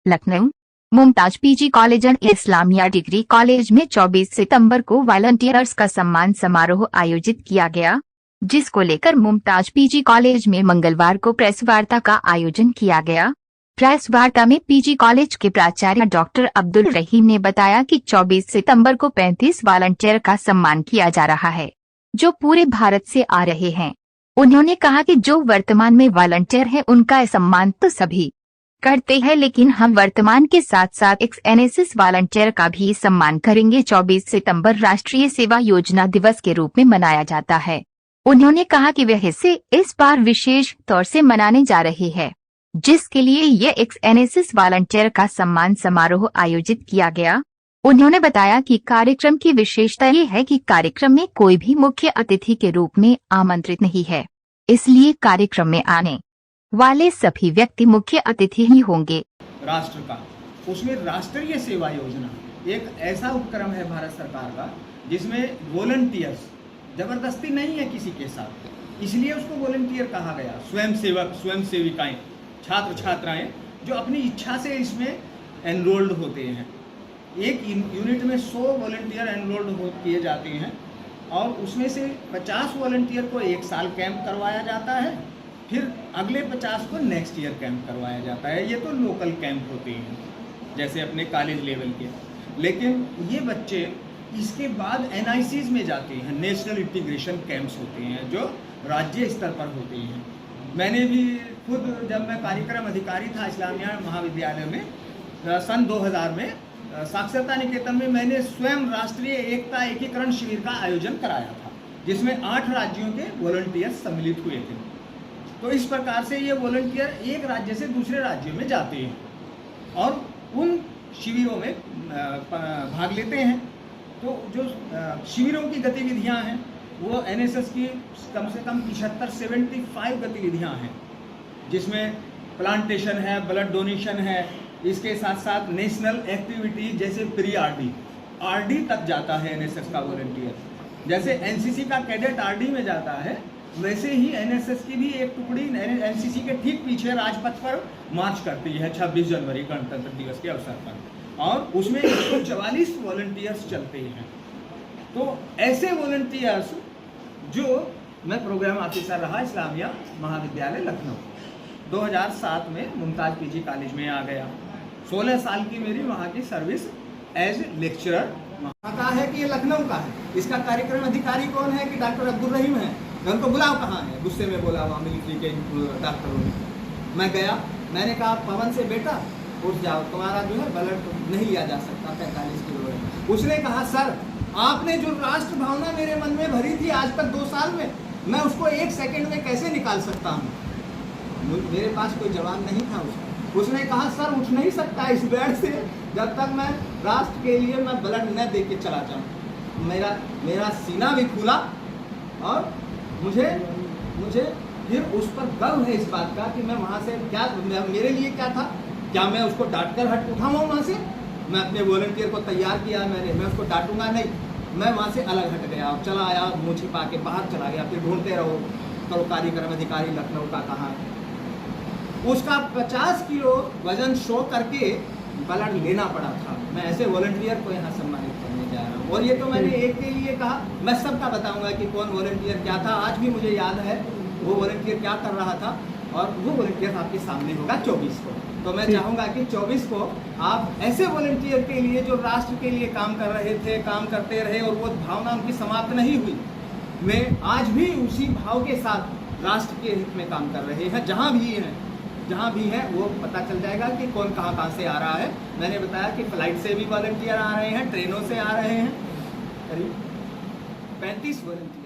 Lucknow Mumtaz PG college and Islamia degree college में 24 सितंबर को volunteers का सम्मान समारोह आयोजित किया गया, जिसको लेकर मुमताज पीजी कॉलेज में मंगलवार को प्रेस वार्ता का आयोजन किया गया। प्रेस वार्ता में पीजी कॉलेज के प्राचार्य डॉक्टर अब्दुल रहीम ने बताया कि 24 सितंबर को 35 वॉलंटियर का सम्मान किया जा रहा है, जो पूरे भारत से आ रहे हैं। उन्होंने कहा कि जो वर्तमान में वॉलंटियर है उनका सम्मान तो सभी करते हैं, लेकिन हम वर्तमान के साथ साथ एक्स-एनएसएस वॉलंटियर का भी सम्मान करेंगे। 24 सितंबर राष्ट्रीय सेवा योजना दिवस के रूप में मनाया जाता है। उन्होंने कहा कि वह इसे इस बार विशेष तौर से मनाने जा रहे हैं, जिसके लिए ये एक्स-एनएसएस वॉलंटियर का सम्मान समारोह आयोजित किया गया। उन्होंने बताया कि कार्यक्रम की विशेषता ये है कि कार्यक्रम में कोई भी मुख्य अतिथि के रूप में आमंत्रित नहीं है, इसलिए कार्यक्रम में आने वाले सभी व्यक्ति मुख्य अतिथि ही होंगे। राष्ट्र का उसमें राष्ट्रीय सेवा योजना एक ऐसा उपक्रम है भारत सरकार का, जिसमें वॉलंटियर्स जबरदस्ती नहीं है किसी के साथ, इसलिए उसको वॉलंटियर कहा गया। स्वयंसेवक, स्वयं सेविकाएं, छात्र छात्राएं जो अपनी इच्छा से इसमें एनरोल्ड होते हैं। एक यूनिट में 100 वॉलंटियर एनरोल्ड किए जाते हैं और उसमें से 50 वॉलंटियर को एक साल कैंप करवाया जाता है, फिर अगले 50 को नेक्स्ट ईयर कैंप करवाया जाता है। ये तो लोकल कैंप होते हैं जैसे अपने कॉलेज लेवल के, लेकिन ये बच्चे इसके बाद एनआईसीज में जाते हैं, नेशनल इंटीग्रेशन कैंप्स होते हैं जो राज्य स्तर पर होते हैं। मैंने भी खुद जब मैं कार्यक्रम अधिकारी था इस्लामिया महाविद्यालय में सन 2000 में साक्षरता निकेतन में, मैंने स्वयं राष्ट्रीय एकता एकीकरण शिविर का आयोजन कराया था, जिसमें 8 राज्यों के वॉलंटियर्स सम्मिलित हुए थे। तो इस प्रकार से ये वॉलंटियर एक राज्य से दूसरे राज्य में जाते हैं और उन शिविरों में भाग लेते हैं। तो जो शिविरों की गतिविधियां हैं वो एनएसएस की कम से कम 75 गतिविधियां हैं, जिसमें प्लांटेशन है, ब्लड डोनेशन है, इसके साथ साथ नेशनल एक्टिविटी जैसे प्री आरडी तक जाता है एनएसएस का वॉलंटियर। जैसे एनसीसी का कैडेट आरडी में जाता है, वैसे ही एनएसएस की भी एक टुकड़ी एनसीसी के ठीक पीछे राजपथ पर मार्च करती है 26 जनवरी गणतंत्र दिवस के अवसर पर, और उसमें 144 वॉलंटियर्स चलते हैं। तो ऐसे वॉलंटियर्स जो मैं प्रोग्राम ऑफिसर रहा इस्लामिया महाविद्यालय लखनऊ, 2007 में मुमताज पीजी कॉलेज में आ गया। 16 साल की मेरी वहाँ की सर्विस एज लेक्चरर। कहा है कि ये लखनऊ का है, इसका कार्यक्रम अधिकारी कौन है कि डॉक्टर अब्दुल रहीम है। उनको बुलाओ, कहाँ है, गुस्से में बोला वहाँ मिलिट्री के डॉक्टरों ने। मैं गया, मैंने कहा पवन से बेटा उठ जाओ, तुम्हारा जो है ब्लड नहीं लिया जा सकता 45 किलो है। उसने कहा सर आपने जो राष्ट्र भावना मेरे मन में भरी थी आज तक 2 साल में, मैं उसको 1 सेकंड में कैसे निकाल सकता हूँ। मेरे पास कोई जवाब नहीं था उसका। उसने कहा सर उठ नहीं सकता इस बेड से जब तक मैं राष्ट्र के लिए मैं ब्लड न दे के चला जाऊँ। मेरा सीना भी खुला और मुझे फिर उस पर गर्व है इस बात का कि मैं वहाँ से क्या, मेरे लिए क्या था, क्या मैं उसको डांट कर हट उठाऊँ वहाँ से। मैं अपने वॉलंटियर को तैयार किया, मैं उसको डांटूंगा नहीं। मैं वहाँ से अलग हट गया और चला आया, मुँह छिपा के बाहर चला गया। फिर ढूंढते रहो तो कार्यक्रम अधिकारी लखनऊ का कहाँ। उसका 50 किलो वजन शो करके ब्लड लेना पड़ा था। मैं ऐसे वॉलंटियर को यहाँ सम्मानित करने जा रहा हूँ। और ये तो मैंने एक के लिए कहा, मैं सबका बताऊंगा कि कौन वॉलंटियर क्या था। आज भी मुझे याद है वो वॉलंटियर क्या कर रहा था, और वो वॉलंटियर आपके सामने होगा 24 को। तो मैं चाहूँगा कि 24 को आप ऐसे वॉलंटियर के लिए जो राष्ट्र के लिए काम कर रहे थे, काम करते रहे और वो भावना उनकी समाप्त नहीं हुई, वे आज भी उसी भाव के साथ राष्ट्र के हित में काम कर रहे हैं। जहाँ भी है वो पता चल जाएगा कि कौन कहाँ से आ रहा है। मैंने बताया कि फ्लाइट से भी वॉलंटियर आ रहे हैं, ट्रेनों से आ रहे हैं, करीब 35 वॉलंटियर।